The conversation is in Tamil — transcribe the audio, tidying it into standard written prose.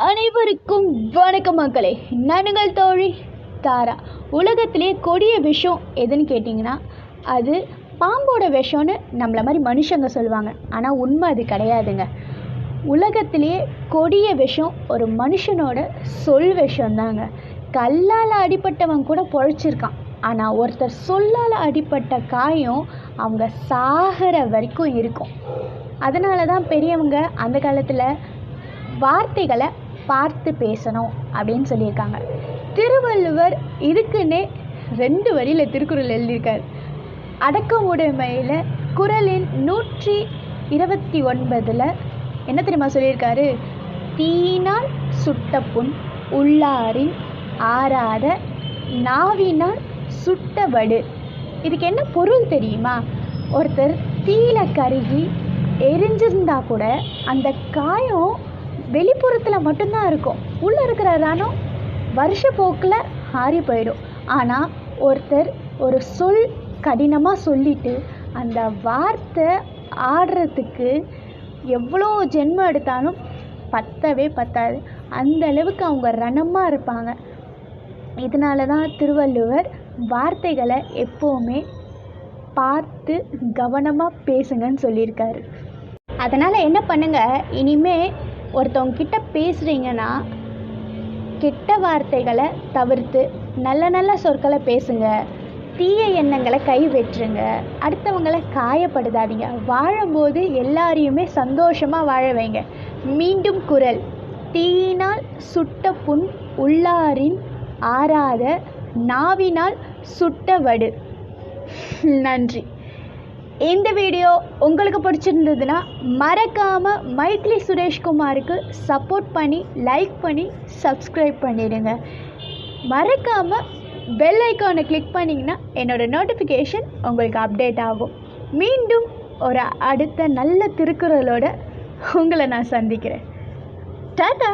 அனைவருக்கும் வணக்கம் மக்களே. நனுங்கள் தோழி தாரா. உலகத்திலே கொடிய விஷம் எதுன்னு கேட்டிங்கன்னா அது பாம்போட விஷம்னு நம்மளை மாதிரி மனுஷங்க சொல்லுவாங்க. ஆனால் உண்மை அது கிடையாதுங்க. உலகத்திலே கொடிய விஷம் ஒரு மனுஷனோட சொல் விஷம்தாங்க. கல்லால் அடிப்பட்டவன் கூட பொழைச்சிருக்கான். ஆனால் ஒருத்தர் சொல்லால் அடிப்பட்ட காயம் அவங்க சாகிற வரைக்கும் இருக்கும். அதனால தான் பெரியவங்க அந்த காலத்தில் வார்த்தைகளை பார்த்து பேசணும் அப்படின்னு சொல்லியிருக்காங்க. திருவள்ளுவர் இதுக்குன்னே 2 வரியில் திருக்குறள் எழுதியிருக்கார். அடக்கமுடைமையில் குறளின் 129 என்ன தெரியுமா சொல்லியிருக்காரு? தீயினால் சுட்ட புண் உள்ளாரின் ஆறாத நாவினால் சுட்ட வடு. இதுக்கு என்ன பொருள் தெரியுமா? ஒருத்தர் தீயில கருகி எரிஞ்சிருந்தா கூட அந்த காயம் வெளிப்புறத்தில் மட்டும்தான் இருக்கும். உள்ளே இருக்கிற ரணம் வருஷ போக்கில் ஆறி போயிடும். ஆனால் ஒருத்தர் ஒரு சொல் கடினமாக சொல்லிட்டு அந்த வார்த்தை ஆடுறதுக்கு எவ்வளோ ஜென்மம் எடுத்தாலும் பத்தவே பத்தாது. அந்த அளவுக்கு அவங்க ரணமாக இருப்பாங்க. இதனால தான் திருவள்ளுவர் வார்த்தைகளை எப்போவுமே பார்த்து கவனமாக பேசுங்கன்னு சொல்லியிருக்காரு. அதனால் என்ன பண்ணுங்கள், இனிமேல் ஒருத்தவங்க கிட்ட பேசுகிறீங்கன்னா கெட்ட வார்த்தைகளை தவிர்த்து நல்ல நல்ல சொற்களை பேசுங்க. தீய எண்ணங்களை கைவிட்டுருங்க. அடுத்தவங்களை காயப்படுத்தாதீங்க. வாழும்போது எல்லாரையுமே சந்தோஷமாக வாழ வைங்க. மீண்டும் குறள், தீயினால் சுட்ட புண் உள்ளாரின் ஆறாத நாவினால் சுட்ட வடு. நன்றி. இந்த வீடியோ உங்களுக்கு பிடிச்சிருந்ததுன்னா மறக்காமல் மைத்லி சுரேஷ்குமாருக்கு சப்போர்ட் பண்ணி லைக் பண்ணி சப்ஸ்கிரைப் பண்ணிடுங்க. மறக்காமல் பெல் ஐக்கானை கிளிக் பண்ணிங்கன்னா என்னோடய நோட்டிஃபிகேஷன் உங்களுக்கு அப்டேட் ஆகும். மீண்டும் ஒரு அடுத்த நல்ல திருக்குறளோடு உங்களை நான் சந்திக்கிறேன். டாடா.